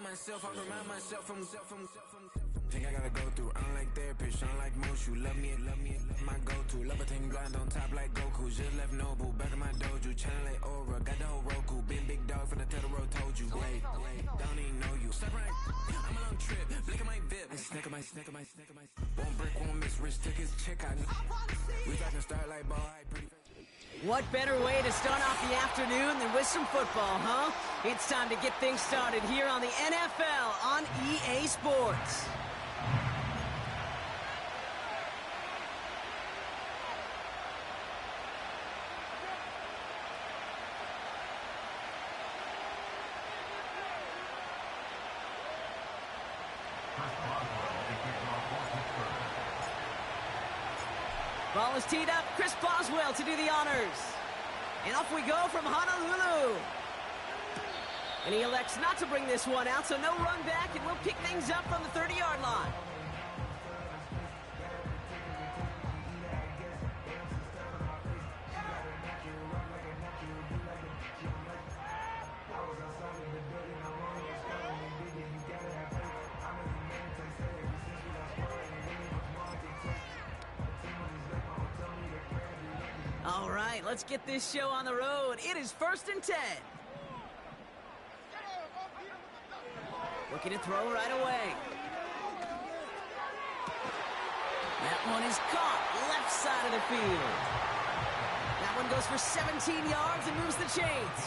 myself, I remind myself from. Think I gotta go through, unlike therapist, unlike most. You love me, my go-to. Love a thing blind on top like Goku. Just left Noble, back in my dojo. Channel like Aura, got the whole Roku. Big dog from the Totoro told you. Wait, don't even know you. Stop right, I'm a long trip, blick at my VIP. Snicker my. Won't break, won't miss, Rich took his check out. We got to start like ball, high, pretty. What better way to start off the afternoon than with some football, huh? It's time to get things started here on the NFL on EA Sports. Ball is teed up. Chris Boswell to do the honors. And off we go from Honolulu. And he elects not to bring this one out, so no run back, and we'll pick things up from the 30-yard line. All right, let's get this show on the road. It is 1st and 10. Looking to throw right away. That one is caught left side of the field. That one goes for 17 yards and moves the chains.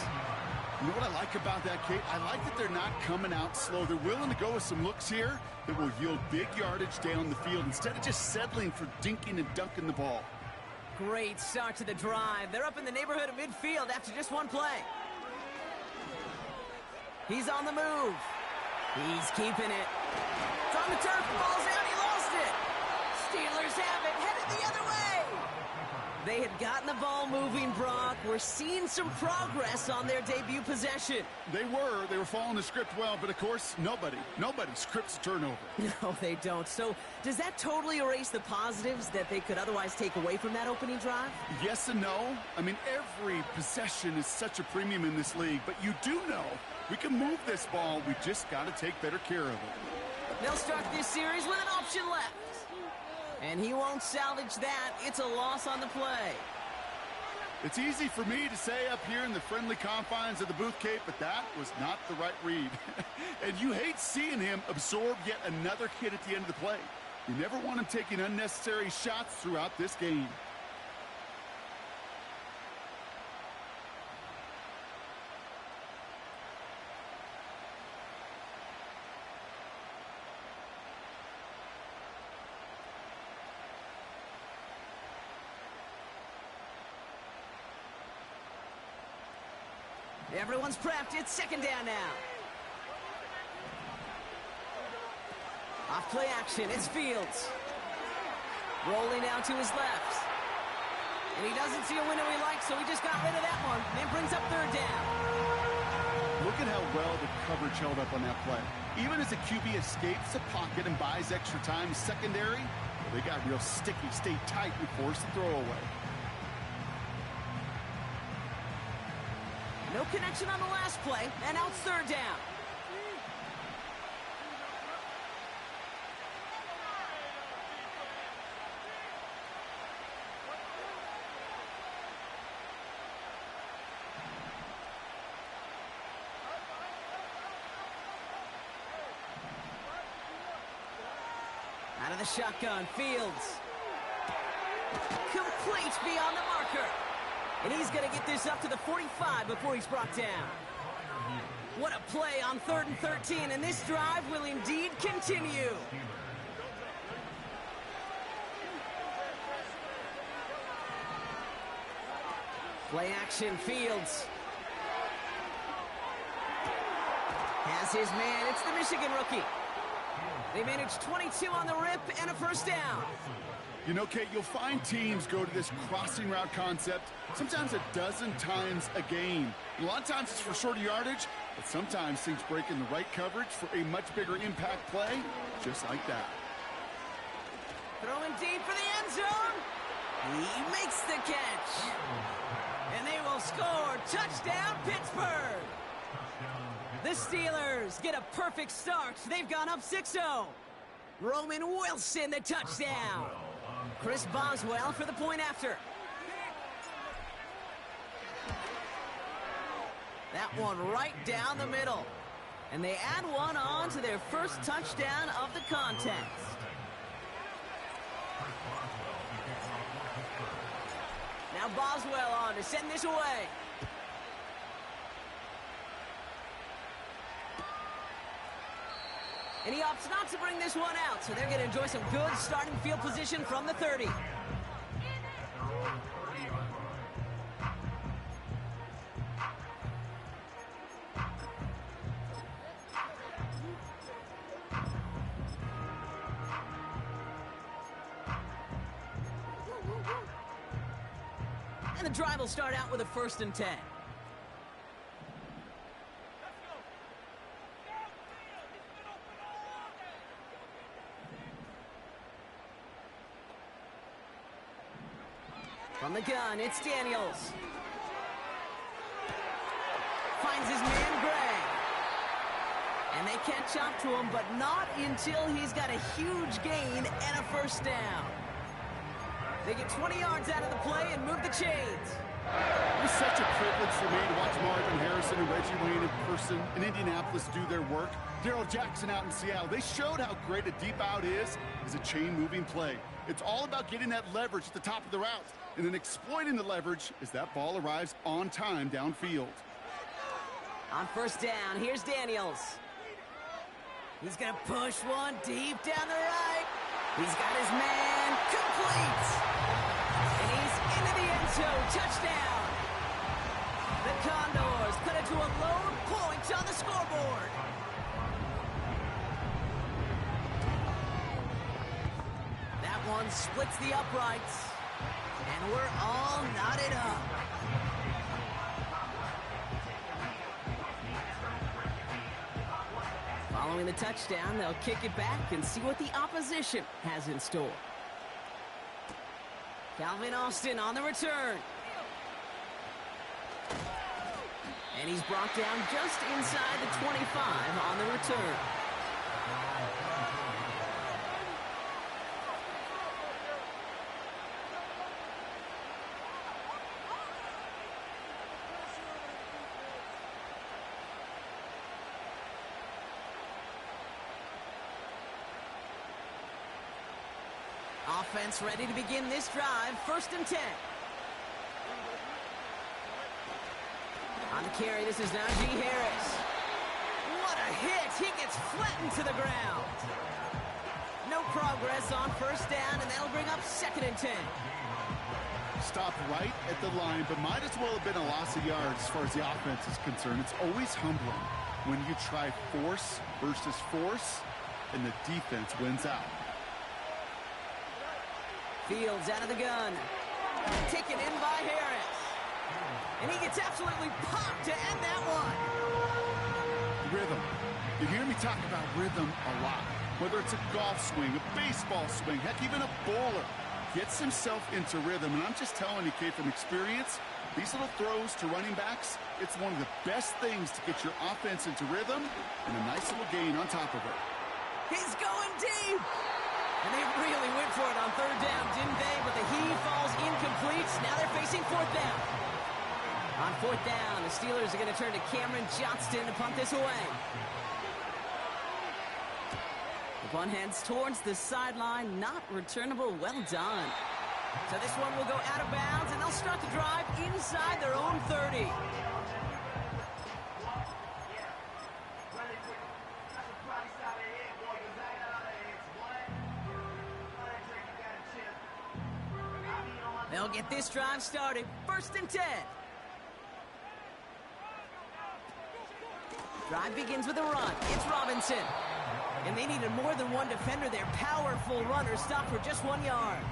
You know what I like about that, Kate? I like that they're not coming out slow. They're willing to go with some looks here that will yield big yardage down the field instead of just settling for dinking and dunking the ball. Great start to the drive. They're up in the neighborhood of midfield after just one play. He's on the move. He's keeping it. It's on the turf. Ball's out. He lost it. Steelers have it. Headed the other way. They had gotten the ball moving, Brock. We're seeing some progress on their debut possession. They were following the script well, but of course, nobody scripts a turnover. No, they don't. So does that totally erase the positives that they could otherwise take away from that opening drive? Yes and no. I mean, every possession is such a premium in this league, but you do know we can move this ball. We just got to take better care of it. They'll start this series with an option left. And he won't salvage that. It's a loss on the play. It's easy for me to say up here in the friendly confines of the booth, Cape, but that was not the right read. And you hate seeing him absorb yet another hit at the end of the play. You never want him taking unnecessary shots throughout this game. Everyone's prepped. It's 2nd down now. Off play action. It's Fields. Rolling out to his left. And he doesn't see a window he likes, so he just got rid of that one. And brings up 3rd down. Look at how well the coverage held up on that play. Even as the QB escapes the pocket and buys extra time secondary, well, they got real sticky, stayed tight, and forced the throw away. No connection on the last play, and now it's 3rd down. Out of the shotgun, Fields. Complete beyond the marker. And he's going to get this up to the 45 before he's brought down. What a play on 3rd and 13, and this drive will indeed continue. Play action, Fields. Has his man. It's the Michigan rookie. They managed 22 on the rip and a 1st down. You know, Kate, you'll find teams go to this crossing route concept sometimes a dozen times a game. A lot of times it's for shorter yardage, but sometimes things break in the right coverage for a much bigger impact play, just like that. Throwing deep for the end zone. He makes the catch. And they will score. Touchdown, Pittsburgh. The Steelers get a perfect start. They've gone up 6-0. Roman Wilson, the touchdown. Chris Boswell for the point after. That one right down the middle. And they add one on to their first touchdown of the contest. Now Boswell on to send this away. And he opts not to bring this one out, so they're going to enjoy some good starting field position from the 30. And the drive will start out with a 1st and 10. From the gun, it's Daniels. Finds his man, Gray. And they catch up to him, but not until he's got a huge gain and a 1st down. They get 20 yards out of the play and move the chains. It was such a privilege for me to watch Marvin Harrison and Reggie Wayne in person in Indianapolis do their work. Darrell Jackson out in Seattle. They showed how great a deep out is as a chain-moving play. It's all about getting that leverage at the top of the route and then exploiting the leverage as that ball arrives on time downfield. On 1st down, here's Daniels. He's going to push one deep down the right. He's got his man complete. And he's into the end zone. Touchdown. The Condors cut it to a lone point on the scoreboard. That one splits the uprights. And we're all knotted up. Following the touchdown, they'll kick it back and see what the opposition has in store. Calvin Austin on the return. And he's brought down just inside the 25 on the return. Offense ready to begin this drive. 1st and 10. On the carry, this is Najee Harris. What a hit! He gets flattened to the ground. No progress on 1st down, and that'll bring up 2nd and 10. Stopped right at the line, but might as well have been a loss of yards as far as the offense is concerned. It's always humbling when you try force versus force, and the defense wins out. Fields out of the gun. Taken in by Harris. And he gets absolutely popped to end that one. Rhythm. You hear me talk about rhythm a lot. Whether it's a golf swing, a baseball swing, heck, even a bowler gets himself into rhythm. And I'm just telling you, Kate, from experience, these little throws to running backs, it's one of the best things to get your offense into rhythm and a nice little gain on top of it. He's going deep. And they really went for it on 3rd down, didn't they? But the heave falls incomplete. Now they're facing 4th down. On 4th down, the Steelers are going to turn to Cameron Johnston to punt this away. The punt heads towards the sideline. Not returnable. Well done. So this one will go out of bounds, and they'll start the drive inside their own 30. They'll get this drive started. 1st and 10. Drive begins with a run. It's Robinson. And they needed more than one defender. Their powerful runner stopped for just 1 yard.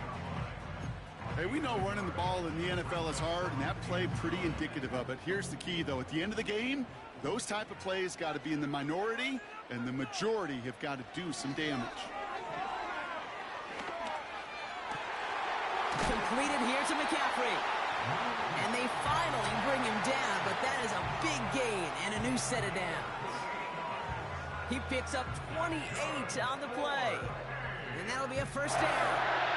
Hey, we know running the ball in the NFL is hard, and that play pretty indicative of it. Here's the key, though. At the end of the game, those type of plays got to be in the minority, and the majority have got to do some damage. Completed here to McCaffrey. And they finally bring him down, but that is a big gain and a new set of downs. He picks up 28 on the play. And that'll be a first down.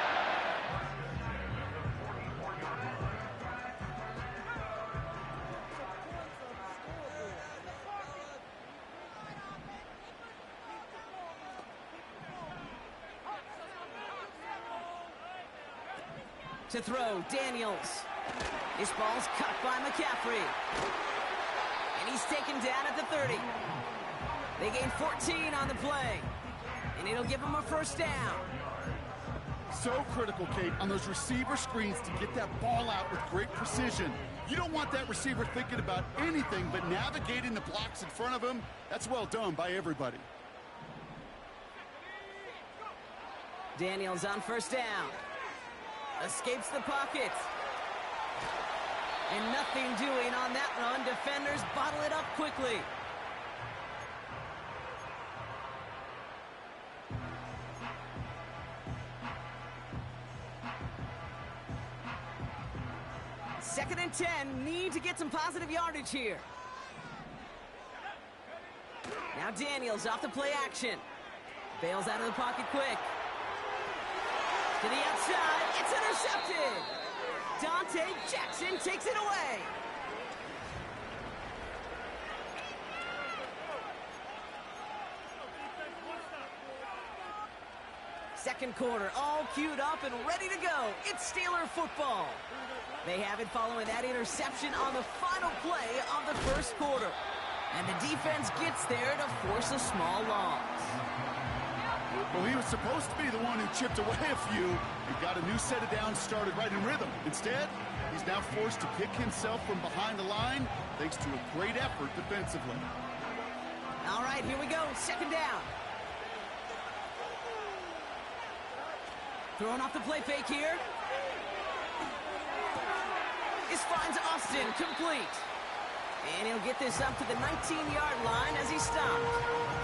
To throw, Daniels. This ball's cut by McCaffrey. And he's taken down at the 30. They gain 14 on the play. And it'll give them a first down. So critical, Kate, on those receiver screens to get that ball out with great precision. You don't want that receiver thinking about anything but navigating the blocks in front of him. That's well done by everybody. Daniels on first down. Escapes the pocket. And nothing doing on that run. Defenders bottle it up quickly. Second and 10. Need to get some positive yardage here. Now Daniels off the play action. Bails out of the pocket quick. To the outside, it's intercepted. Dante Jackson takes it away. Second quarter, all queued up and ready to go. It's Steeler football. They have it following that interception on the final play of the first quarter. And the defense gets there to force a small loss. Well, he was supposed to be the one who chipped away a few and got a new set of downs started right in rhythm. Instead, he's now forced to pick himself from behind the line thanks to a great effort defensively. All right, here we go. Second down. Throwing off the play fake here. This finds Austin complete. And he'll get this up to the 19-yard line as he stopped.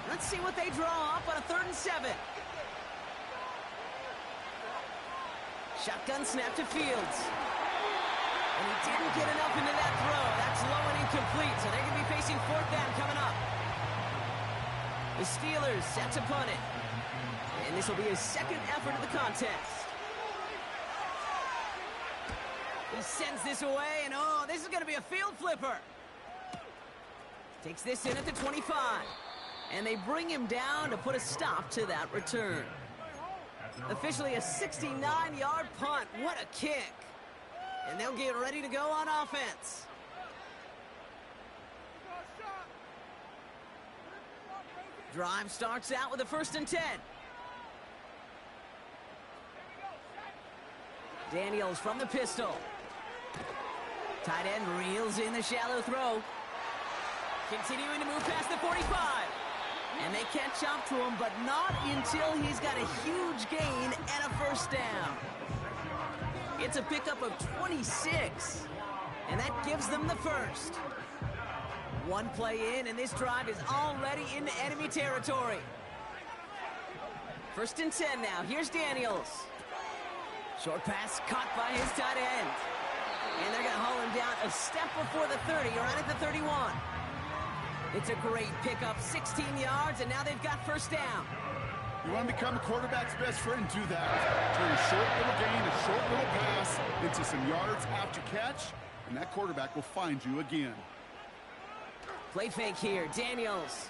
Let's see what they draw up on a 3rd and 7. Shotgun snap to Fields. And he didn't get enough into that throw. That's low and incomplete, so they're going to be facing 4th down coming up. The Steelers set to punt it. And this will be his second effort of the contest. He sends this away, and oh, this is going to be a field flipper. Takes this in at the 25. And they bring him down to put a stop to that return. Officially a 69-yard punt. What a kick. And they'll get ready to go on offense. Drive starts out with a 1st and 10. Daniels from the pistol. Tight end reels in the shallow throw. Continuing to move past the 45. And they catch up to him, but not until he's got a huge gain and a first down. It's a pickup of 26, and that gives them the first. One play in, and this drive is already into enemy territory. 1st and 10 now. Here's Daniels. Short pass caught by his tight end. And they're going to haul him down a step before the 30, right at the 31. It's a great pickup, 16 yards, and now they've got first down. You want to become a quarterback's best friend, do that. Turn a short little gain, a short little pass into some yards after catch, and that quarterback will find you again. Play fake here, Daniels.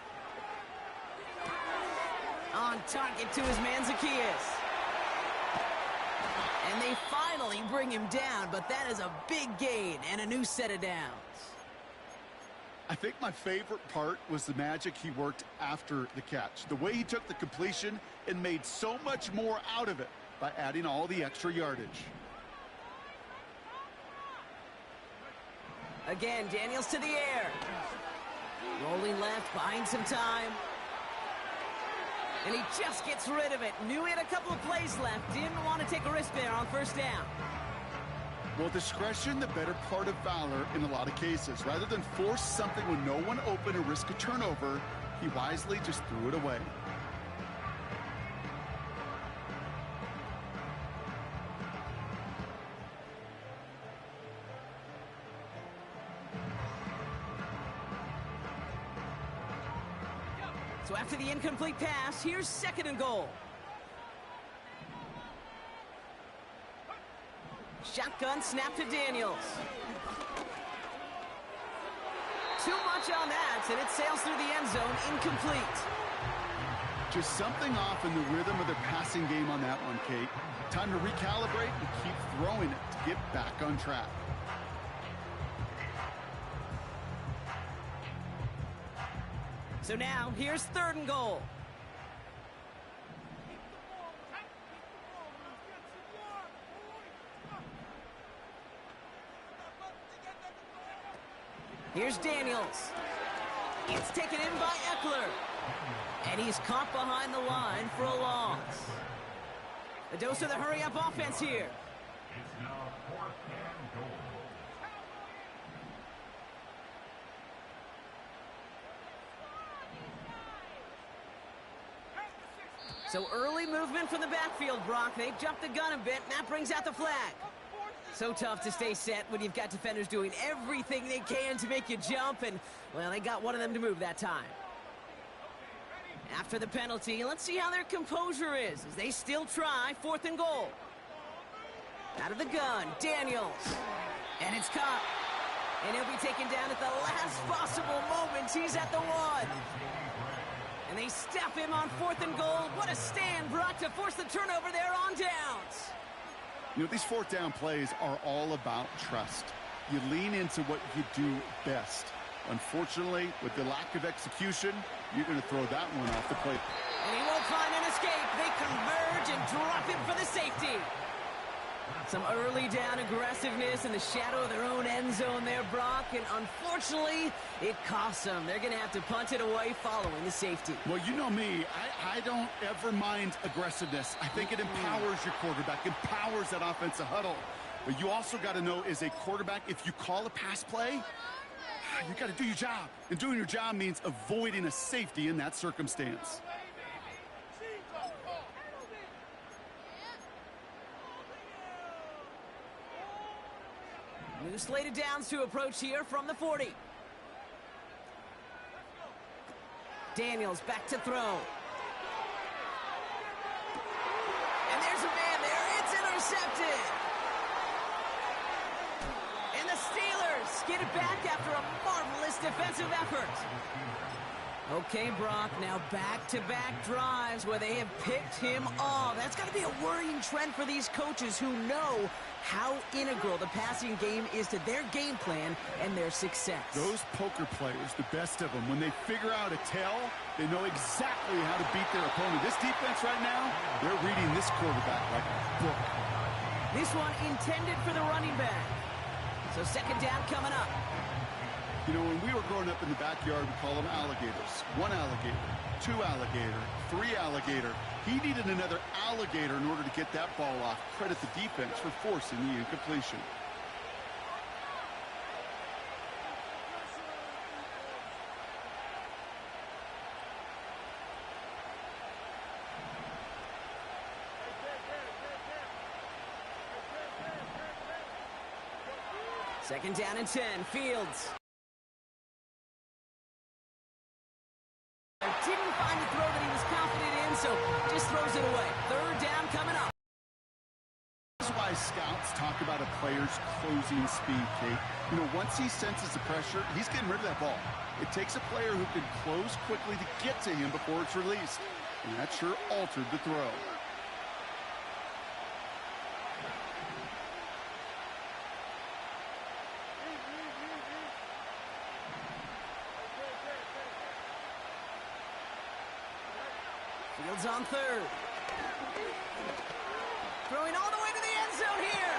On target to his man Zacchaeus. And they finally bring him down, but that is a big gain and a new set of downs. I think my favorite part was the magic he worked after the catch. The way he took the completion and made so much more out of it by adding all the extra yardage. Again, Daniels to the air. Rolling left, buying some time. And he just gets rid of it. Knew he had a couple of plays left. Didn't want to take a risk there on first down. Well, discretion, the better part of valor in a lot of cases. Rather than force something when no one open or risk a turnover, he wisely just threw it away. So after the incomplete pass, here's 2nd and goal. Shotgun snap to Daniels. Too much on that, and it sails through the end zone, incomplete. Just something off in the rhythm of their passing game on that one, Kate. Time to recalibrate and keep throwing it to get back on track. So now, here's 3rd and goal. Here's Daniels. It's taken in by Eckler. And he's caught behind the line for a loss. A dose of the hurry-up offense here. It's now 4th and goal. So early movement from the backfield, Brock. They've jumped the gun a bit, and that brings out the flag. So tough to stay set when you've got defenders doing everything they can to make you jump, and, well, they got one of them to move that time. After the penalty, let's see how their composure is as they still try 4th and goal. Out of the gun, Daniels. And it's caught. And he'll be taken down at the last possible moment. He's at the 1. And they step him on 4th and goal. What a stand, Brock, to force the turnover there on downs. You know, these 4th down plays are all about trust. You lean into what you do best. Unfortunately, with the lack of execution, you're going to throw that one off the plate. And he won't find an escape. They converge and drop him for the safety. Some early down aggressiveness in the shadow of their own end zone there, Brock. And unfortunately, it costs them. They're going to have to punt it away following the safety. Well, you know me. I don't ever mind aggressiveness. I think it empowers your quarterback, empowers that offensive huddle. But you also got to know, as a quarterback, if you call a pass play, you got to do your job. And doing your job means avoiding a safety in that circumstance. New slated downs to approach here from the 40. Daniels back to throw. And there's a man there. It's intercepted. And the Steelers get it back after a marvelous defensive effort. Okay, Brock, now back-to-back drives where they have picked him off. That's got to be a worrying trend for these coaches who know how integral the passing game is to their game plan and their success. Those poker players, the best of them, when they figure out a tell, they know exactly how to beat their opponent. This defense right now, they're reading this quarterback like a book. This one intended for the running back. So 2nd down coming up. You know, when we were growing up in the backyard, we call them alligators. 1 alligator, 2 alligator, 3 alligator. He needed another alligator in order to get that ball off. Credit the defense for forcing the incompletion. Second down and 10, Fields. Didn't find a throw that he was confident in, so just throws it away. 3rd down coming up. This is why scouts talk about a player's closing speed, Kate. You know, once he senses the pressure, he's getting rid of that ball. It takes a player who can close quickly to get to him before it's released. And that sure altered the throw. Fields on 3rd. Throwing all the way to the end zone here.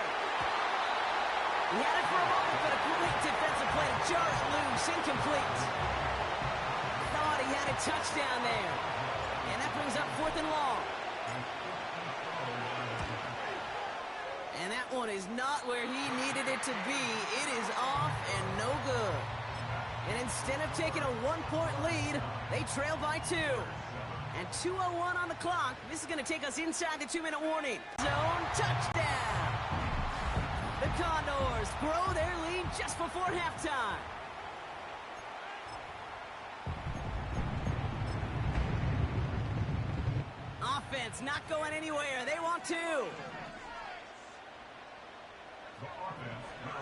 He had it for a moment, but a great defensive play to jar it loose, incomplete. Thought he had a touchdown there. And that brings up 4th and long. And that one is not where he needed it to be. It is off and no good. And instead of taking a 1-point lead, they trail by 2. And 2:01 on the clock. This is going to take us inside the 2-minute warning. Zone touchdown. The Condors grow their lead just before halftime. Offense not going anywhere. They want 2.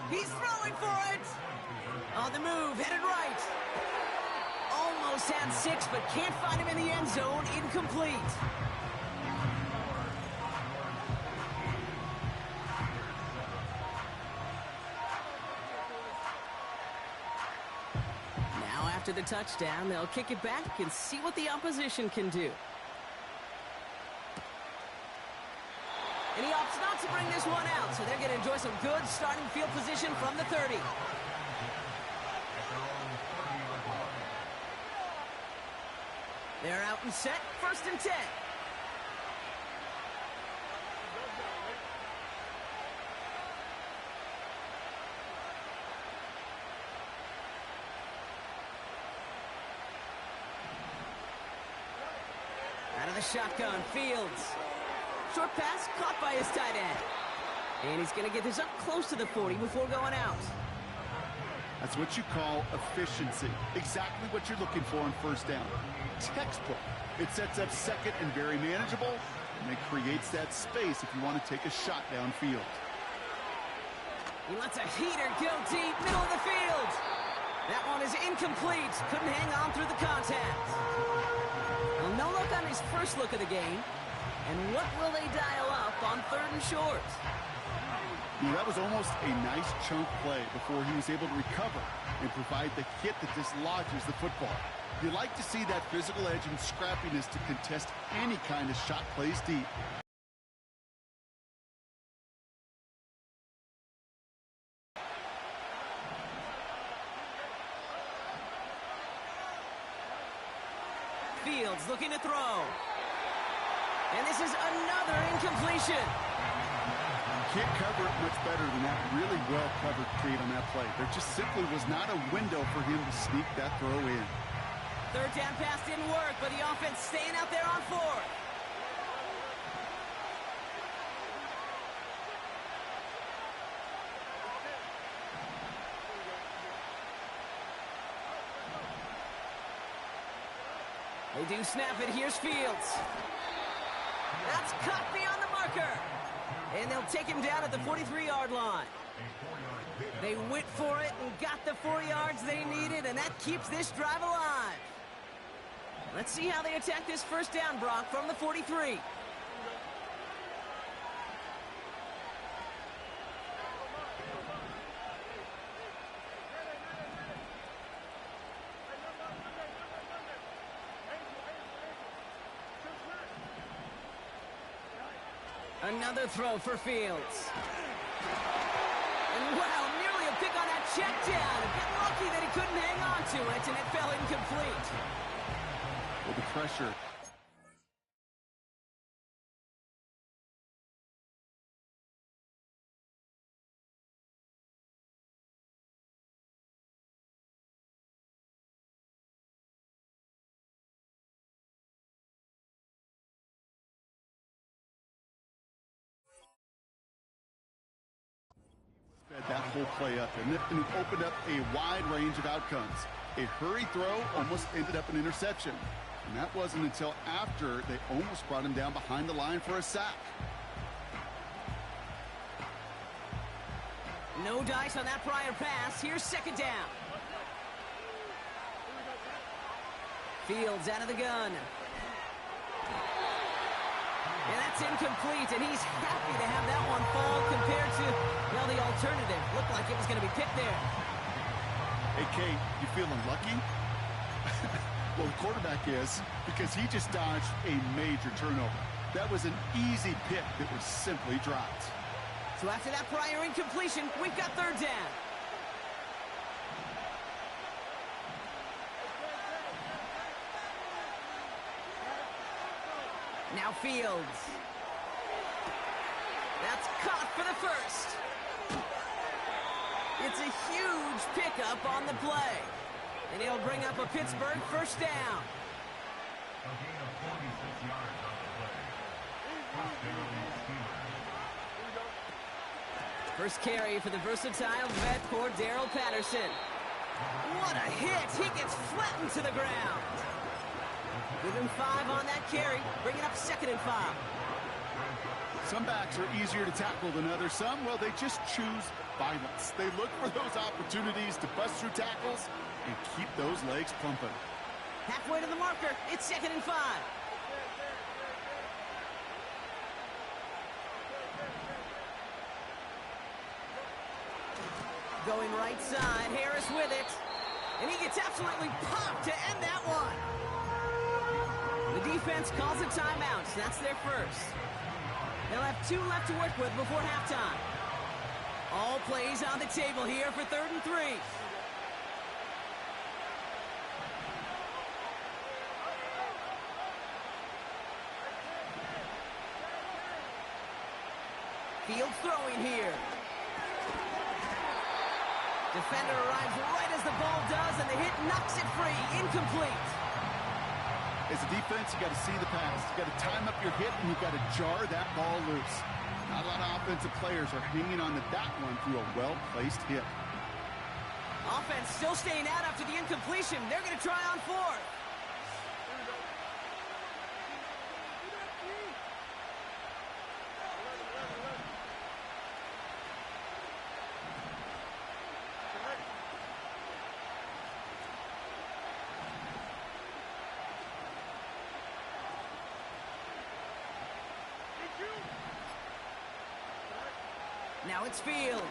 He's throwing for it. On the move, headed right. Almost had 6, but can't find him in the end zone. Incomplete. Now after the touchdown, they'll kick it back and see what the opposition can do. And he opts not to bring this one out, so they're going to enjoy some good starting field position from the 30. They're out and set, 1st and 10. Out of the shotgun, Fields. Short pass caught by his tight end. And he's going to get this up close to the 40 before going out. That's what you call efficiency. Exactly what you're looking for on 1st down. Textbook. It sets up 2nd and very manageable, and it creates that space if you want to take a shot downfield. He lets a heater go deep, middle of the field. That one is incomplete. Couldn't hang on through the contact. Well, no look on his first look of the game. And what will they dial up on 3rd and short? Yeah, that was almost a nice chunk play before he was able to recover and provide the hit that dislodges the football. You like to see that physical edge and scrappiness to contest any kind of shot plays deep. Fields looking to throw. And this is another incompletion. You can't cover it much better than that really well-covered create on that play. There just simply was not a window for him to sneak that throw in. 3rd down pass didn't work, but the offense staying out there on 4th. They do snap it. Here's Fields. That's cut beyond the marker. And they'll take him down at the 43-yard line. They went for it and got the 4 yards they needed, and that keeps this drive alive. Let's see how they attack this 1st down, Brock, from the 43. Another throw for Fields. And wow, nearly a pick on that check down. A bit lucky that he couldn't hang on to it, and it fell incomplete. Well, the pressure. That whole play up, and it opened up a wide range of outcomes. A hurry throw almost ended up an interception. And that wasn't until after they almost brought him down behind the line for a sack. No dice on that prior pass. Here's 2nd down. Fields out of the gun. And that's incomplete, and he's happy to have that one fall compared to, well, the alternative. Looked like it was going to be picked there. Hey, Kate, you feeling lucky? Well, the quarterback is, because he just dodged a major turnover. That was an easy pick that was simply dropped. So after that prior incompletion, we've got 3rd down. Now Fields. That's caught for the first. It's a huge pickup on the play. And it'll bring up a Pittsburgh first down. A gain of 46 yards on the play. First down, Steelers. First carry for the versatile vet Cordarrelle Patterson. What a hit! He gets flattened to the ground. Give him 5 on that carry. Bring it up 2nd and 5. Some backs are easier to tackle than others. Some, well, they just choose violence. They look for those opportunities to bust through tackles and keep those legs pumping. Halfway to the marker. It's 2nd and 5. Going right side. Harris with it. And he gets absolutely popped to end that one. The defense calls a timeout. So that's their first. They'll have 2 left to work with before halftime. All plays on the table here for 3rd and 3. Field throwing here. Defender arrives right as the ball does, and the hit knocks it free. Incomplete. As a defense, you got to see the pass. You got to time up your hit, and you got to jar that ball loose. Not a lot of offensive players are hanging on to that one through a well-placed hit. Offense still staying out after the incompletion. They're going to try on 4th. Now it's Fields.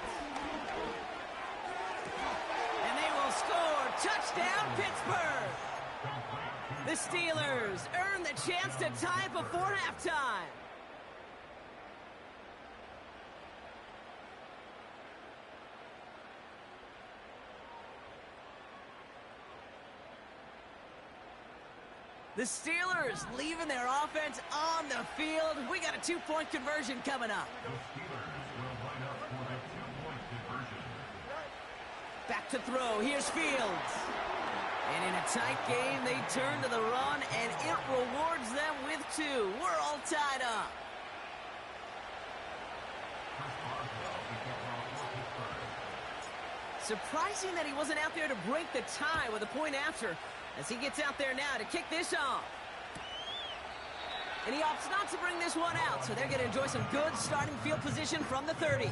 And they will score. Touchdown, Pittsburgh. The Steelers earn the chance to tie it before halftime. The Steelers leaving their offense on the field. We got a 2-point conversion coming up. The Steelers will line up for the 2-point conversion. Back to throw. Here's Fields. And in a tight game, they turn to the run, and it rewards them with 2. We're all tied up. Surprising that he wasn't out there to break the tie with a point after, as he gets out there now to kick this off. And he opts not to bring this one out, so they're going to enjoy some good starting field position from the 30.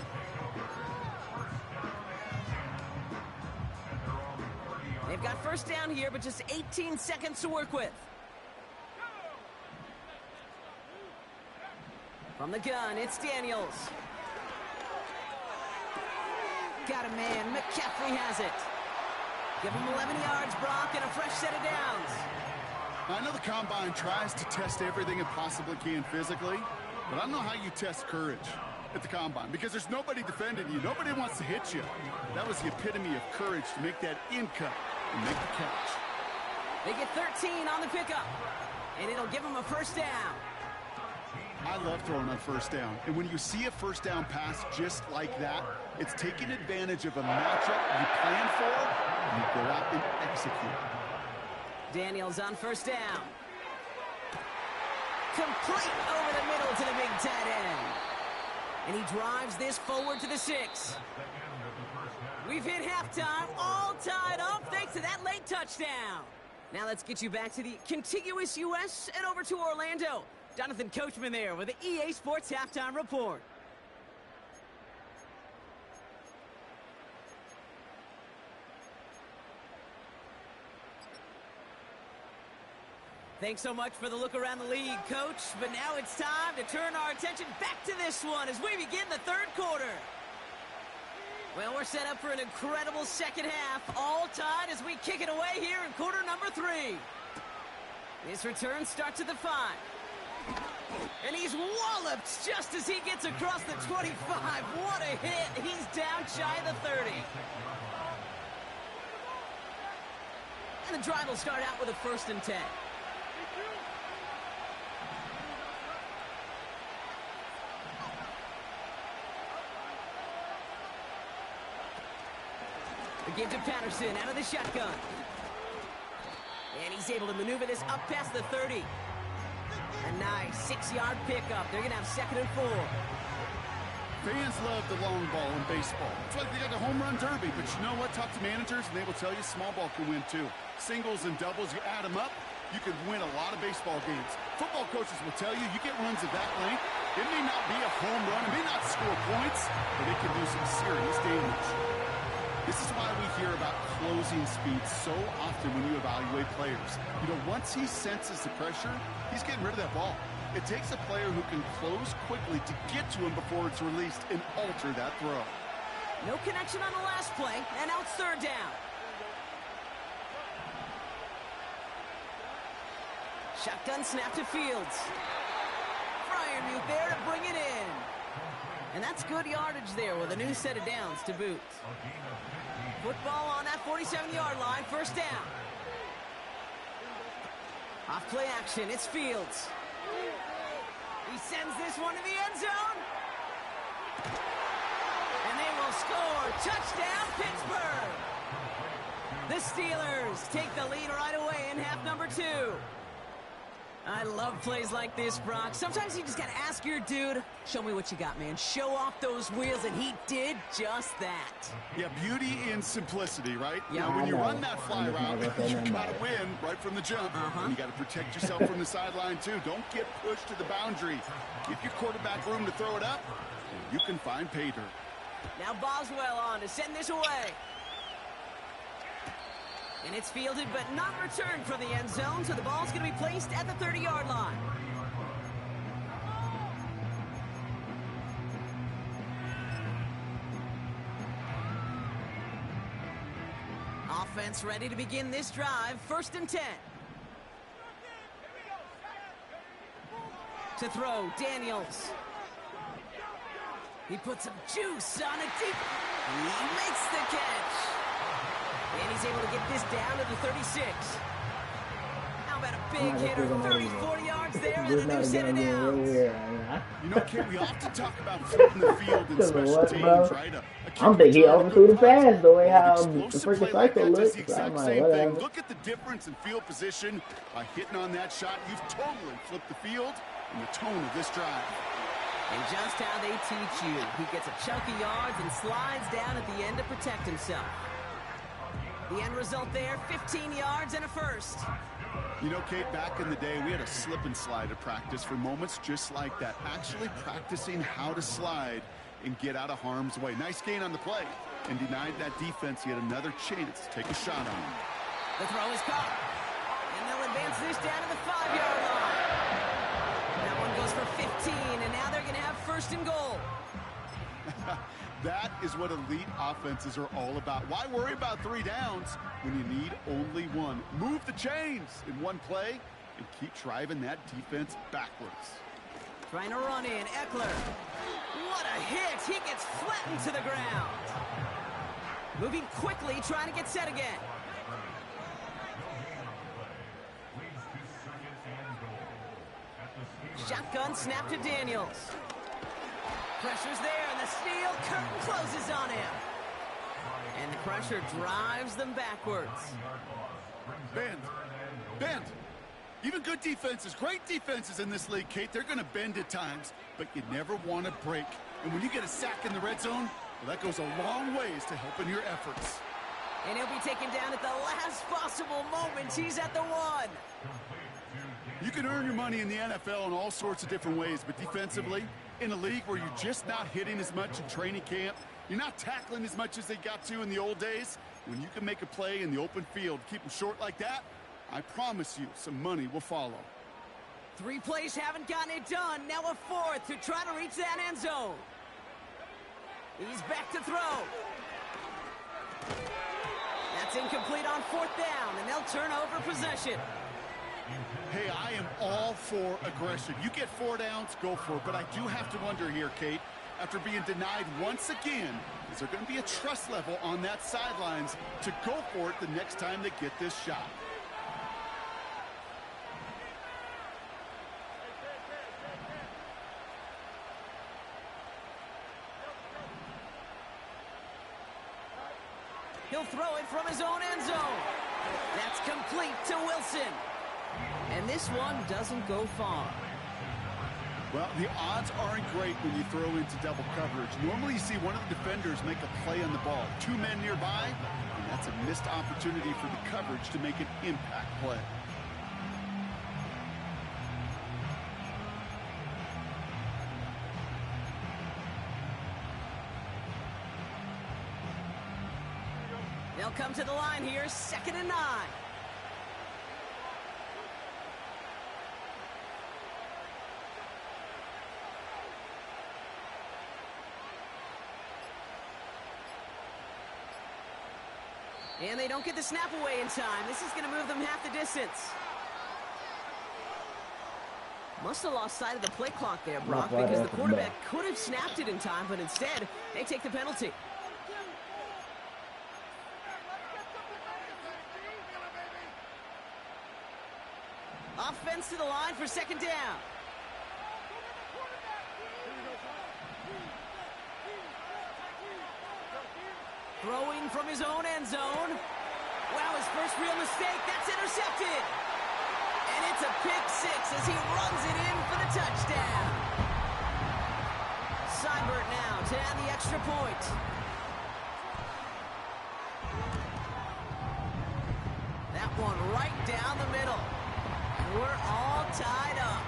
They've got first down here, but just 18 seconds to work with. From the gun, it's Daniels. Got a man. McCaffrey has it. Give him 11 yards, Brock, and a fresh set of downs. I know the Combine tries to test everything it possibly can physically, but I don't know how you test courage at the Combine, because there's nobody defending you. Nobody wants to hit you. That was the epitome of courage, to make that in cut and make the catch. They get 13 on the pickup, and it'll give them a first down. I love throwing on first down, and when you see a first down pass just like that, it's taking advantage of a matchup you plan for, and you go out and execute. Daniels on first down. Complete over the middle to the big tight end. And he drives this forward to the 6. We've hit halftime, all tied up thanks to that late touchdown. Now let's get you back to the contiguous U.S. and over to Orlando. Jonathan Coachman there with the EA Sports Halftime Report. Thanks so much for the look around the league, Coach. But now it's time to turn our attention back to this one as we begin the 3rd quarter. Well, we're set up for an incredible second half, all tied as we kick it away here in quarter number 3. This return starts at the 5. And he's walloped just as he gets across the 25. What a hit. He's down shy of the 30. And the drive will start out with a 1st and 10. The give to Patterson out of the shotgun. And he's able to maneuver this up past the 30. A nice 6-yard pickup. They're going to have 2nd and 4. Fans love the long ball in baseball. It's like they got the home run derby. But you know what? Talk to managers, and they will tell you small ball can win too. Singles and doubles, you add them up, you can win a lot of baseball games. Football coaches will tell you, you get runs of that length, it may not be a home run, it may not score points, but it can do some serious damage. This is why we hear about closing speed so often when you evaluate players. You know, once he senses the pressure, he's getting rid of that ball. It takes a player who can close quickly to get to him before it's released and alter that throw. No connection on the last play, and now it's 3rd down. Shotgun snap to Fields. Freiermuth there to bring it in. And that's good yardage there with a new set of downs to boot. Football on that 47-yard line, 1st down. Off play action, it's Fields. He sends this one to the end zone. And they will score. Touchdown, Pittsburgh. The Steelers take the lead right away in half number 2. I love plays like this, Brock. Sometimes you just got to ask your dude, show me what you got, man. Show off those wheels, and he did just that. Yeah, beauty in simplicity, right? Yeah. Now, when you run that fly route, you got to win right from the jump. And you got to protect yourself from the sideline, too. Don't get pushed to the boundary. Give your quarterback room to throw it up, and you can find pay dirt. Now Boswell on to send this away. And it's fielded but not returned from the end zone, so the ball's going to be placed at the 30-yard line. Offense ready to begin this drive. 1st and 10. To throw, Daniels. He puts some juice on it deep. He makes the catch. And he's able to get this down to the 36. How about a big hitter? 30, 40 yards there and a new set of downs. You know, Kid, we often talk about flipping the field in special teams, right? I'm thinking he overthrew the pass the way how the freaking cycle looks. Exact same thing. Look at the difference in field position. By hitting on that shot, you've totally flipped the field and the tone of this drive. And just how they teach you. He gets a chunk of yards and slides down at the end to protect himself. The end result there, 15 yards and a 1st. You know, Kate, back in the day, we had a slip and slide at practice for moments just like that. Actually practicing how to slide and get out of harm's way. Nice gain on the play. And denied that defense yet another chance to take a shot on him. The throw is caught. And they'll advance this down to the 5-yard line. That one goes for 15, and now they're going to have 1st and goal. That is what elite offenses are all about. Why worry about 3 downs when you need only 1? Move the chains in one play and keep driving that defense backwards. Trying to run in, Eckler. What a hit! He gets flattened to the ground. Moving quickly, trying to get set again. Shotgun snap to Daniels. Pressure's there, and the steel curtain closes on him. And the pressure drives them backwards. Bend. Even good defenses, great defenses in this league, Kate, they're going to bend at times, but you never want to break. And when you get a sack in the red zone, well, that goes a long ways to helping your efforts. And he'll be taken down at the last possible moment. He's at the 1. You can earn your money in the NFL in all sorts of different ways, but defensively, in a league where you're just not hitting as much in training camp, you're not tackling as much as they got to in the old days, when you can make a play in the open field, keep them short like that, I promise you some money will follow. 3 plays haven't gotten it done. Now a 4th to try to reach that end zone. He's back to throw. That's incomplete on 4th down, and they'll turn over possession. Hey, I am all for aggression. You get 4 downs, go for it. But I do have to wonder here, Kate, after being denied once again, is there going to be a trust level on that sidelines to go for it the next time they get this shot? He'll throw it from his own end zone. That's complete to Wilson. And this one doesn't go far. Well, the odds aren't great when you throw into double coverage. Normally you see one of the defenders make a play on the ball. Two men nearby, and that's a missed opportunity for the coverage to make an impact play. They'll come to the line here, 2nd and 9. And they don't get the snap away in time. This is going to move them half the distance. Must have lost sight of the play clock there, Brock, because the quarterback could have snapped it in time, but instead, they take the penalty. Offense to the line for 2nd down. Throwing from his own end zone. Wow, his first real mistake. That's intercepted. And it's a pick 6 as he runs it in for the touchdown. Seibert now to add the extra point. That one right down the middle. And we're all tied up.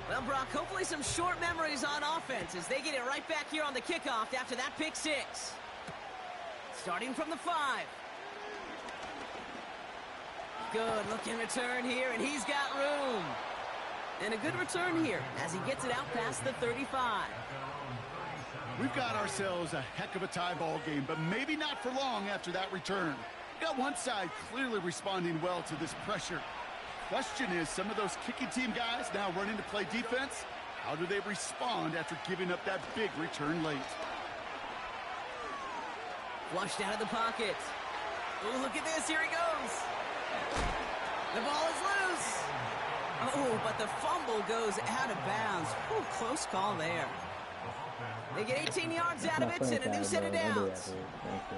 Well, Brock, hopefully some short memories on offense as they get it right back here on the kickoff after that pick 6. Starting from the 5. Good looking return here, and he's got room. And a good return here as he gets it out past the 35. We've got ourselves a heck of a tie ball game, but maybe not for long after that return. Got one side clearly responding well to this pressure. Question is, some of those kicking team guys now running to play defense, how do they respond after giving up that big return late? Flushed out of the pocket. Ooh, look at this, here he goes. The ball is loose. Oh, but the fumble goes out of bounds. Ooh, close call there. They get 18 yards out of it and a new set of downs.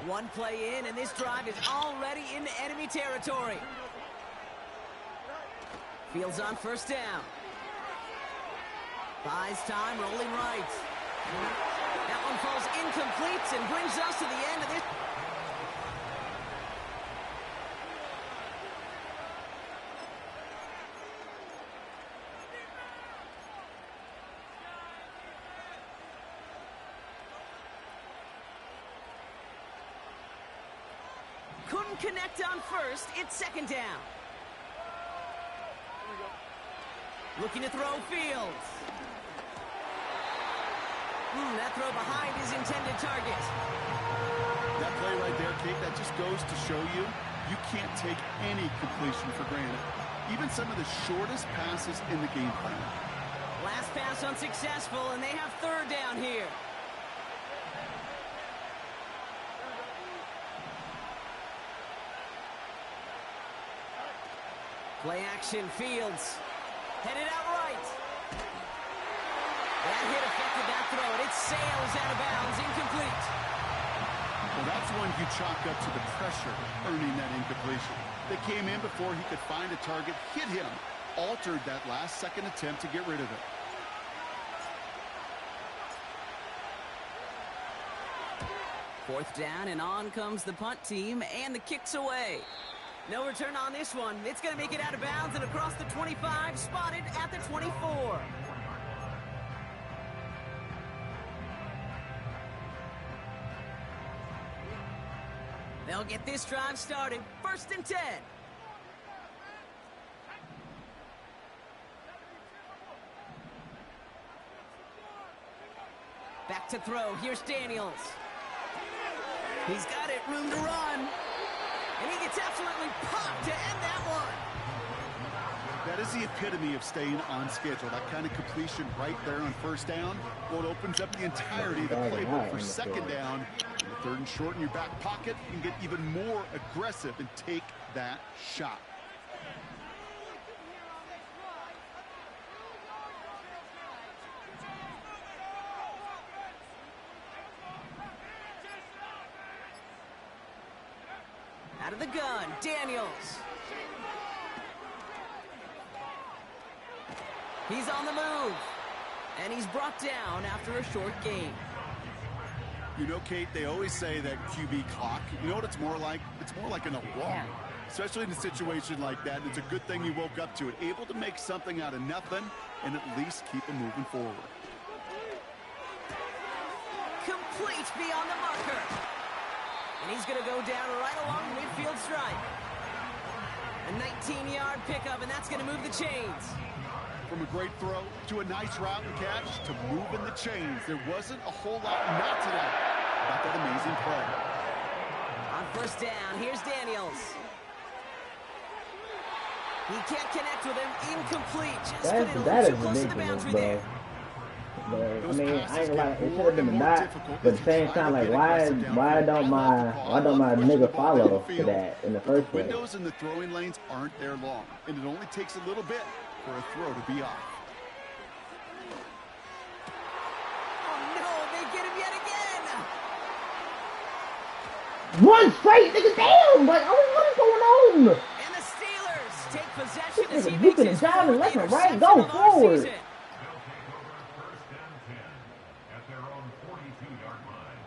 One play in, and this drive is already into enemy territory. Fields on 1st down. Buys time, rolling right. That one falls incomplete and brings us to the end of this. Couldn't connect on 1st. It's 2nd down. Looking to throw Fields. That throw behind his intended target. That play right there, Kate, that just goes to show you, you can't take any completion for granted. Even some of the shortest passes in the game plan. Last pass unsuccessful, and they have 3rd down here. Play action, Fields. Headed out right. That hit affected that throw, and it sails out of bounds, incomplete. Well, that's one you chalk up to the pressure, earning that incompletion. They came in before he could find a target, hit him, altered that last-second attempt to get rid of it. Fourth down, and on comes the punt team, and the kick's away. No return on this one. It's going to make it out of bounds and across the 25, spotted at the 24. They'll get this drive started. 1st and 10. Back to throw. Here's Daniels. He's got it. Room to run. And he gets absolutely popped to end that one. That is the epitome of staying on schedule. That kind of completion right there on 1st down. Well, it opens up the entirety of the playbook for 2nd down. And the 3rd and short in your back pocket, you can get even more aggressive and take that shot. Out of the gun, Daniels. He's on the move. And he's brought down after a short game. You know, Kate, they always say that QB clock, you know what it's more like? It's more like an alarm, especially in a situation like that. And it's a good thing you woke up to it, able to make something out of nothing and at least keep them moving forward. Complete beyond the marker. And he's going to go down right along the midfield stripe. A 19-yard pickup, and that's going to move the chains. From a great throw to a nice route and catch to moving the chains. There wasn't a whole lot not to like about that amazing play. On first down, here's Daniels. He can't connect with him. Incomplete. Just couldn't That too is close to the ridiculous, boundary bro. there. But, I mean, I ain't gonna lie, it should have been a dot, but at the same time, like, why don't my nigga follow to that in the first place? Windows in the throwing lanes aren't there long, and it only takes a little bit for a throw to be off. Oh no, they get him yet again. One straight, nigga, damn! Like, what is going on? And the Steelers take possession as he You makes can his drive fourth left and right, interception go of our forward. season. At their own 42-yard line.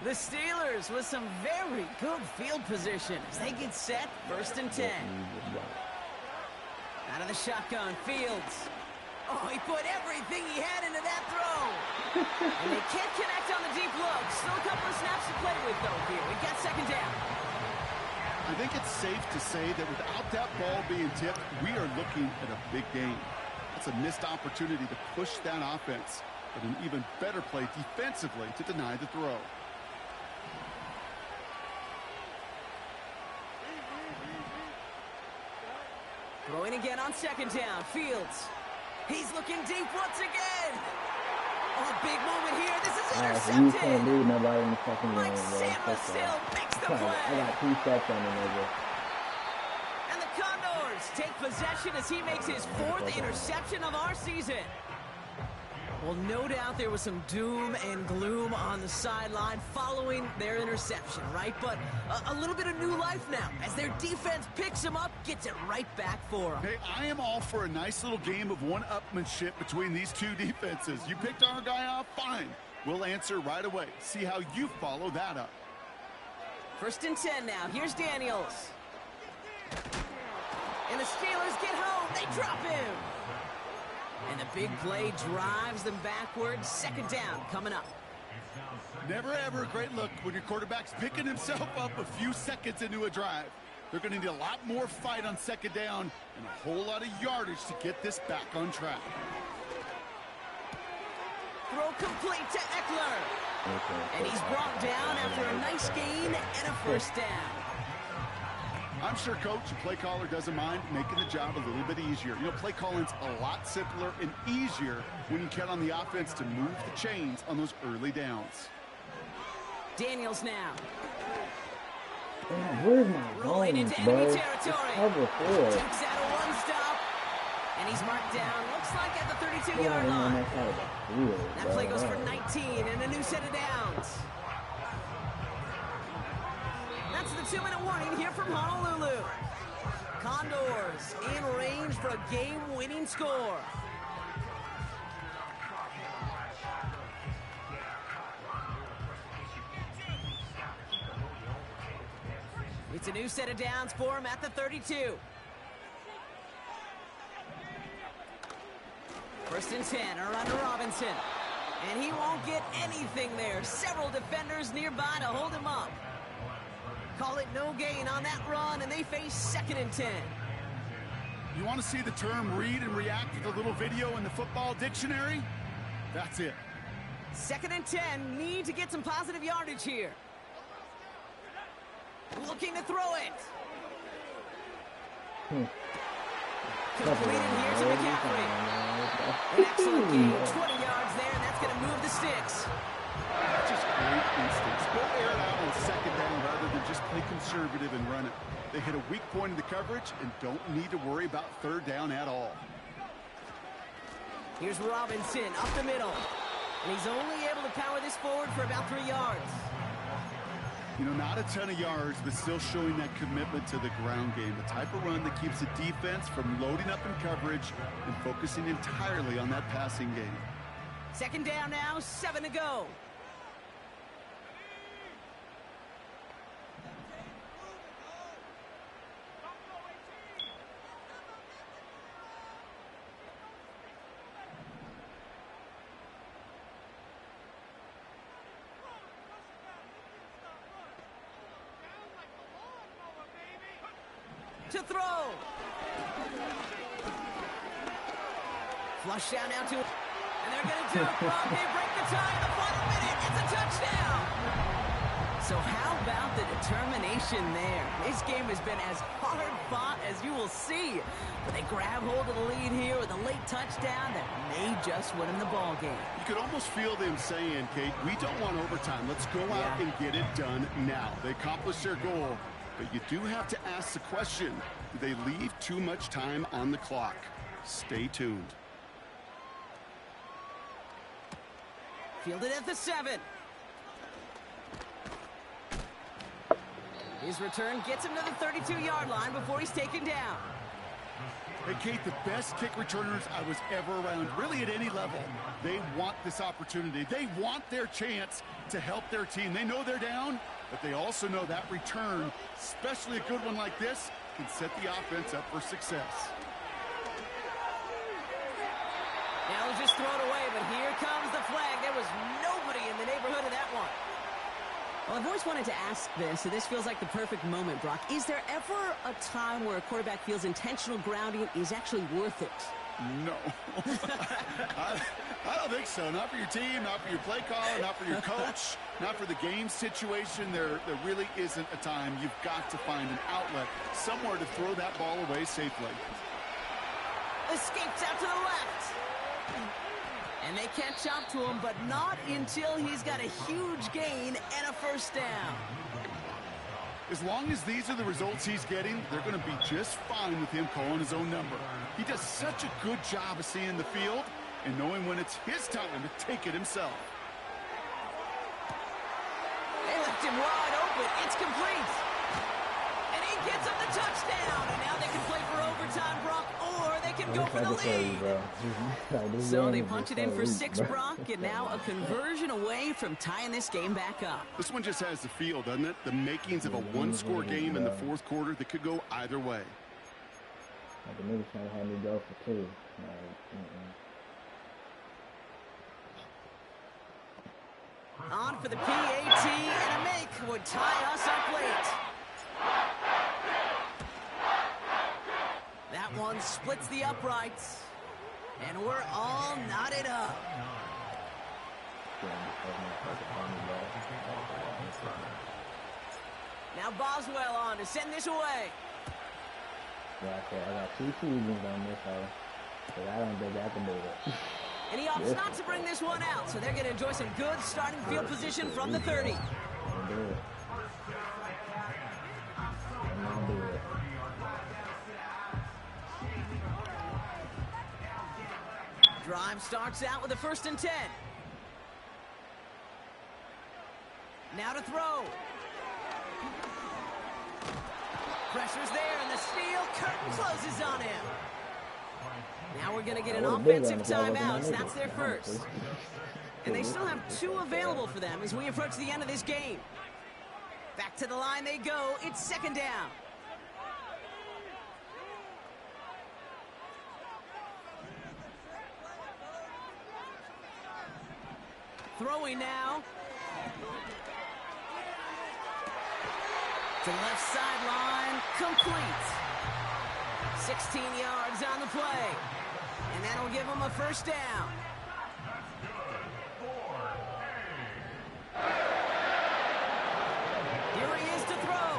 The Steelers with some very good field position as they get set, 1st and 10. Out of the shotgun, Fields. Oh, he put everything he had into that throw. And they can't connect on the deep look. Still a couple of snaps to play with, though, here. We got 2nd down. I think it's safe to say that without that ball being tipped, we are looking at a big game. That's a missed opportunity to push that offense, but an even better play defensively to deny the throw. Throwing again on 2nd down. Fields. He's looking deep once again. Oh, big moment here. This is intercepted. You can't leave nobody in the second Mike game, bro. Sandler still makes the play. I got 2 steps on the nigga. And the Condors take possession as he makes his 4th interception of our season. Well, no doubt there was some doom and gloom on the sideline following their interception, right? But a little bit of new life now as their defense picks him up, gets it right back for him. Hey, I am all for a nice little game of one-upmanship between these two defenses. You picked our guy off, fine. We'll answer right away. See how you follow that up. 1st and 10 now. Here's Daniels. And the Steelers get home. They drop him. And the big play drives them backwards. 2nd down coming up. Never ever a great look when your quarterback's picking himself up a few seconds into a drive. They're going to need a lot more fight on 2nd down and a whole lot of yardage to get this back on track. Throw complete to Eckler. And he's brought down after a nice gain and a 1st down. I'm sure coach and play caller doesn't mind making the job a little bit easier. You know, play calling's a lot simpler and easier when you count on the offense to move the chains on those early downs. Daniels now. Man, where's my Rolling bones, into bro? enemy It's territory. cover 4. Takes out a 1-stop. And he's marked down. Looks like at the 32-yard Yeah, on line. that side of the field, That bro. play goes for 19 and a new set of downs. That's the 2-minute warning here from Honolulu. Condors in range for a game-winning score. It's a new set of downs for him at the 32. 1st and 10, a run to Robinson. And he won't get anything there. Several defenders nearby to hold him up. Call it no gain on that run, and they face 2nd and 10. You want to see the term read and react with a little video in the football dictionary? That's it. 2nd and 10, need to get some positive yardage here. Looking to throw it. Completed here to McCaffrey. An excellent gain, 20 yards there, and that's going to move the sticks. Just great instincts. Go air it out on 2nd down rather than just play conservative and run it. They hit a weak point in the coverage and don't need to worry about 3rd down at all. Here's Robinson up the middle. And he's only able to power this forward for about 3 yards. You know, not a ton of yards, but still showing that commitment to the ground game. The type of run that keeps the defense from loading up in coverage and focusing entirely on that passing game. 2nd down now, 7 to go. To throw. Flush down now to, and they're going to do it. They break the tie in the final minute. It's a touchdown. So how about the determination there? This game has been as hard fought as you will see. But they grab hold of the lead here with a late touchdown that may just win them the ball game. You could almost feel them saying, Kate, we don't want overtime. Let's go out and get it done now. They accomplished their goal. But you do have to ask the question, do they leave too much time on the clock? Stay tuned. Fielded at the 7. His return gets him to the 32-yard line before he's taken down. Hey, Kate, the best kick returners I was ever around, really at any level, they want this opportunity. They want their chance to help their team. They know they're down, but they also know that return, especially a good one like this, can set the offense up for success. Now he'll just throw it away, but here comes the flag. There was nobody in the neighborhood of that one. Well, I've always wanted to ask this, and this feels like the perfect moment, Brock. Is there ever a time where a quarterback feels intentional grounding is actually worth it? No. I don't think so. Not for your team, not for your play caller, not for your coach, not for the game situation. There really isn't a time. You've got to find an outlet, somewhere to throw that ball away safely. Escapes out to the left. And they catch up to him, but not until he's got a huge gain and a first down. As long as these are the results he's getting, they're going to be just fine with him calling his own number. He does such a good job of seeing the field and knowing when it's his time to take it himself. They left him wide open. It's complete. And he gets him the touchdown. And now they can play for overtime, Brock, or they can go for the lead. So they punch it in for 6, Brock, and now a conversion away from tying this game back up. This one just has the feel, doesn't it? The makings of a one-score game in the fourth quarter that could go either way. Like the niggas trying to have me go for 2. On for the PAT, and a make would tie us up late. That one splits the uprights, and we're all knotted up. Now Boswell on to send this away. Yeah, I got 2 seasons on this, so I don't think I can do it. And he opts not to bring this one out, so they're going to enjoy some good starting field position from the 30. Drive starts out with a 1st and 10. Now to throw. Pressure's there, and the steal curtain closes on him. Now we're going to get an offensive timeout. That's their first. And they still have 2 available for them as we approach the end of this game. Back to the line they go. It's 2nd down. Throwing now. To the left sideline. Complete. 16 yards on the play. And that'll give them a first down. Here he is to throw.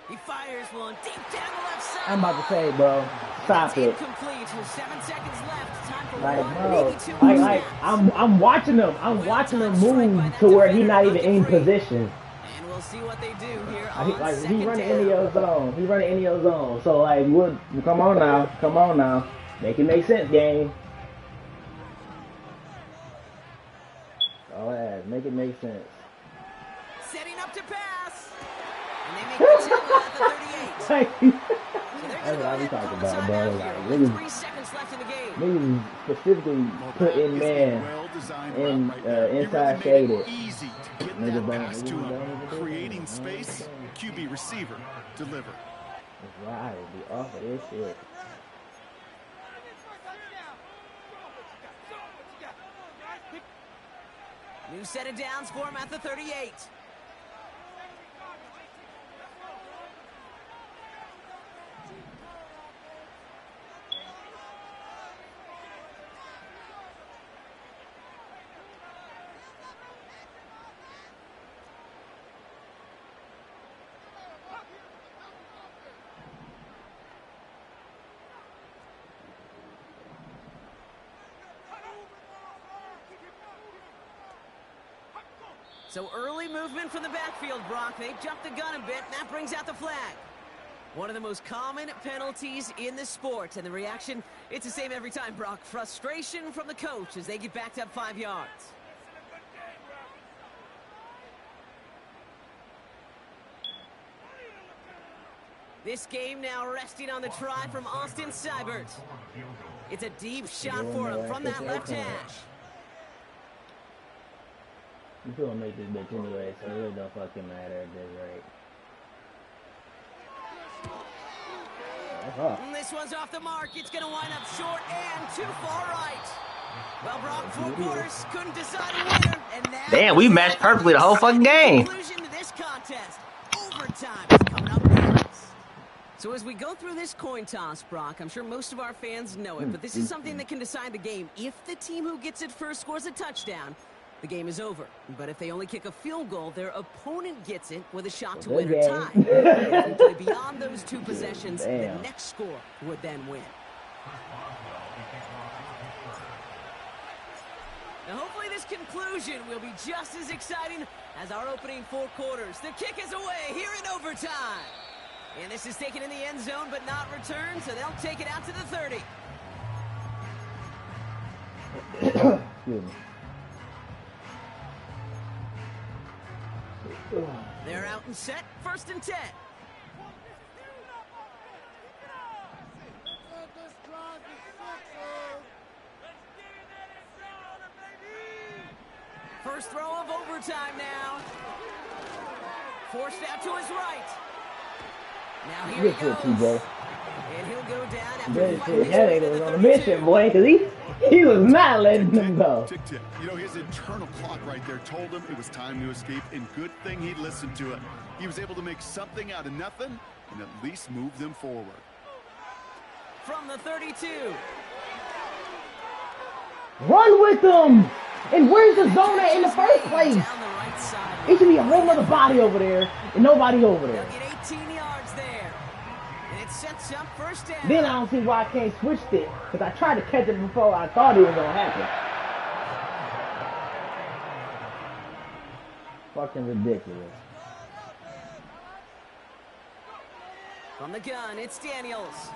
He fires one deep down the left side. I'm about to say, bro, stop it. Incomplete with 7 seconds left. Time for Like, one, bro, maybe 2 more like snaps. I'm watching him. I'm watching him move to where he's not even in position. And we'll see what they do here on Like second he running down. into your zone. He running into your zone. So like, come on now. Make it make sense, gang. All that. Make it make sense. Setting up to pass. And they make the tackle at the 38. Thank you. So That's what I be talking about, bro. Like, with niggas, 3 seconds left in the game. niggas specifically put in man in inside shaded. Easy to get that pass to him, creating space. QB receiver deliver. That's right. Be off of this shit. New set of downs for him at the 38. So early movement from the backfield, Brock. They jumped the gun a bit, and that brings out the flag. One of the most common penalties in the sport, and the reaction, it's the same every time, Brock. Frustration from the coach as they get backed up 5 yards. This game now resting on the try from Austin Seibert. It's a deep shot for him from that left hash. You gonna make this bitch anyway, so it really don't fucking matter at this rate. This one's off the mark. It's gonna wind up short and too far right. Well, Brock, 4 quarters couldn't decide a winner, and now damn, we matched perfectly the whole fucking game. Conclusion to this contest. Overtime is coming up next. So as we go through this coin toss, Brock, I'm sure most of our fans know it, but this is something that can decide the game. If the team who gets it first scores a touchdown, the game is over. But if they only kick a field goal, their opponent gets it with a shot to win or tie. If they play beyond those 2 possessions, the next score would then win. Now, hopefully this conclusion will be just as exciting as our opening 4 quarters. The kick is away here in overtime. And this is taken in the end zone, but not returned, so they'll take it out to the 30. Excuse me. They're out and set, 1st and 10. First throw of overtime now. Forced out to his right. Now here he goes. And he'll go down after that nigga was on a mission, boy, because he was not letting them go. Tick, tick. You know, his internal clock right there told him it was time to escape, and good thing he listened to it. He was able to make something out of nothing and at least move them forward. From the 32. Run with them! And where's the zone at in the first place? It should be a whole other body over there and nobody over there. They'll get 18 yards there. And it sets up 1st down. Then I don't see why I can't switch it, because I tried to catch it before I thought it was going to happen. Fucking ridiculous. From the gun, it's Daniels.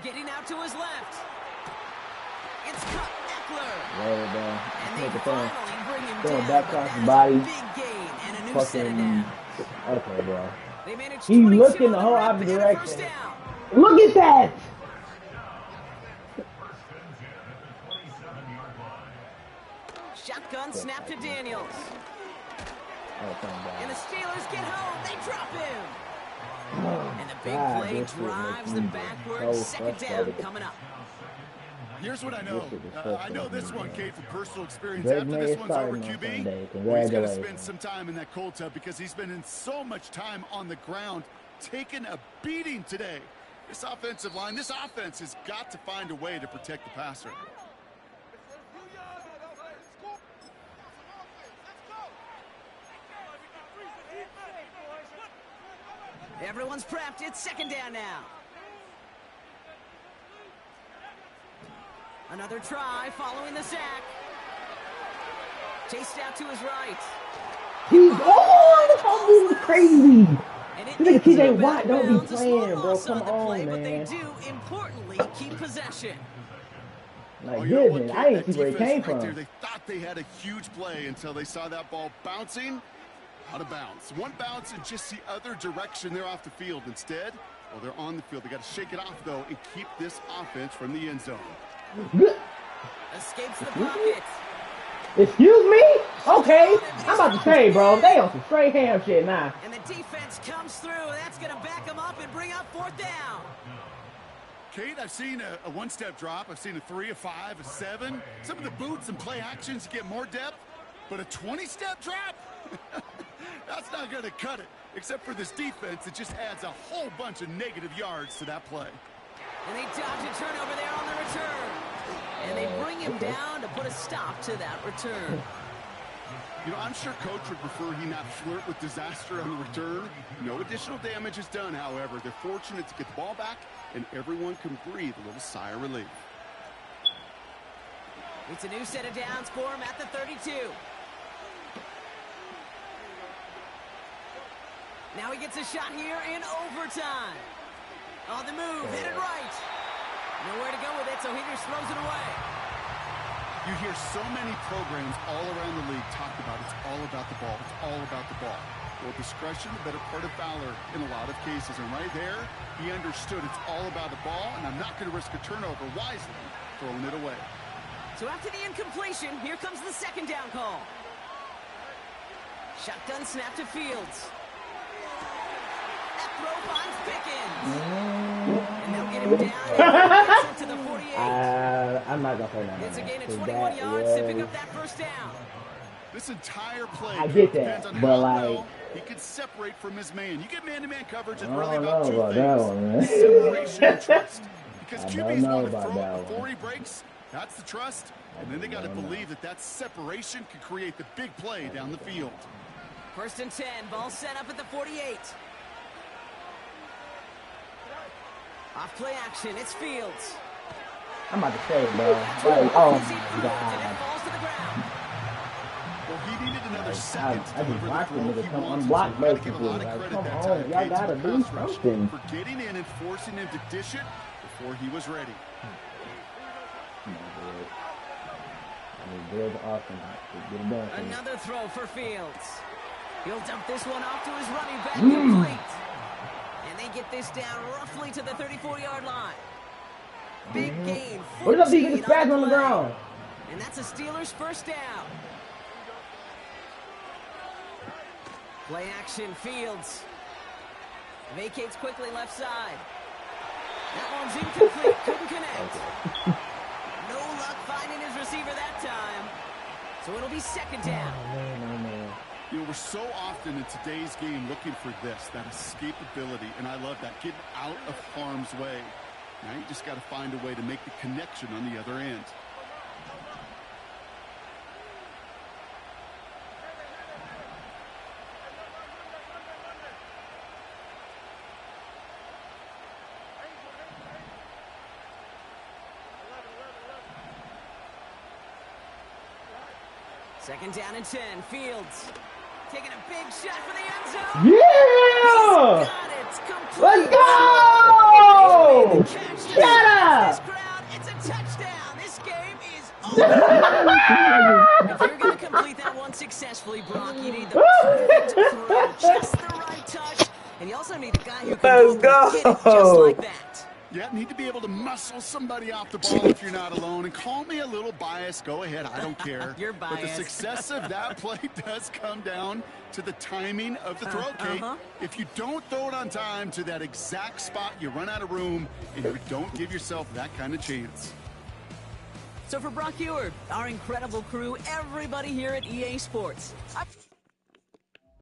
Getting out to his left. It's cut Eckler. Roll it down. And they Take finally the bring him throw down. it back across the body. Big gain and a new set of downs. Okay, bro. They managed He's 22 looking the on whole rip opposite and a direction. first down. Look at that! Shotgun snap to Daniels. And the Steelers get home. They drop him. And the big play drives them backwards. 2nd down coming up. Here's what I know. I know this one came from personal experience. Greg After May this is one's over, starting on QB, Sunday. he's going to Congratulations. spend some time in that cold tub because he's been in so much time on the ground, taking a beating today. This offensive line, this offense has got to find a way to protect the passer. Everyone's prepped. It's 2nd down now. Another try following the sack. Chased out to his right. He's this was crazy. Look at TJ Watt, don't be playing, bro. Come on, But man. they do, importantly, keep possession. Like, goodness, I didn't see where it came from. They thought they had a huge play until they saw that ball bouncing out of bounds. One bounce and just the other direction. They're off the field. Instead, well, they're on the field. They got to shake it off, though, and keep this offense from the end zone. Escapes the pocket. Excuse me? Okay. I'm about to say, bro, they on some straight ham shit now. And the defense comes through. That's going to back them up and bring up 4th down. Kate, I've seen a one-step drop. I've seen a 3, a 5, a 7. Some of the boots and play actions get more depth, but a 20-step drop? That's not going to cut it. Except for this defense, it just adds a whole bunch of negative yards to that play. And they dodge a turnover there on the return. And they bring him down to put a stop to that return. You know, I'm sure Coach would prefer he not flirt with disaster on the return. No additional damage is done, however. They're fortunate to get the ball back, and everyone can breathe a little sigh of relief. It's a new set of downs for him at the 32. Now he gets a shot here in overtime. On the move, hit it right. Nowhere to go with it, so he just throws it away. You hear so many programs all around the league talk about it's all about the ball. It's all about the ball. Well, discretion, the better part of valor in a lot of cases. And right there, he understood it's all about the ball, and I'm not going to risk a turnover wisely, throwing it away. So after the incompletion, here comes the 2nd down call. Shotgun snap to Fields. That throw finds Pickens. And they'll get him down to the 48. I'm not going to say that. It's a gain of 21 yards to pick up that 1st down. This entire play I get depends that, on but how like well he can separate from his man. You get man-to-man coverage, it's I really don't about know two about things. that one, man. Separation and trust. Because I QBs don't know want to about throw that it before one. he breaks. That's the trust. And then they got to believe that that separation can create the big play down the field. 1st and 10, ball set up at the 48. Off play action, it's Fields. I'm about to say, bro. Like, oh my God. Falls to the ground. Well, he needed another I second to just deliver the watched the throw. nigga He come wants unblocked it, so we gotta give a basically. lot of Like, credit come that on, time y'all Gates gotta and do pass rush something. for getting in and forcing him to dish it before he was ready. Another throw for Fields. He'll dump this one off to his running back, complete. And they get this down roughly to the 34-yard line. Big gain. What up, defense back on the ground? And that's a Steelers 1st down. Play action, Fields. Vacates quickly left side. That one's incomplete. Couldn't connect. No luck finding his receiver that time. So it'll be 2nd down. You know, we're so often in today's game looking for this, that escapability, and I love that, getting out of harm's way. Now you just got to find a way to make the connection on the other end. Second down and 10. Fields taking a big shot for the end zone. Yeah! Got it. Let's go! Shut up! It's a touchdown. This game is over. If you're going to complete that one successfully, Brock, you need the perfect throw, just the right touch, and you also need a guy who can Let's hit it just like that. Yeah, need to be able to muscle somebody off the ball if you're not alone. And call me a little biased. Go ahead. I don't care. You're But the biased. success of that play does come down to the timing of the throw, Kate. If you don't throw it on time to that exact spot, you run out of room, and you don't give yourself that kind of chance. So for Brock Eward, our incredible crew, everybody here at EA Sports,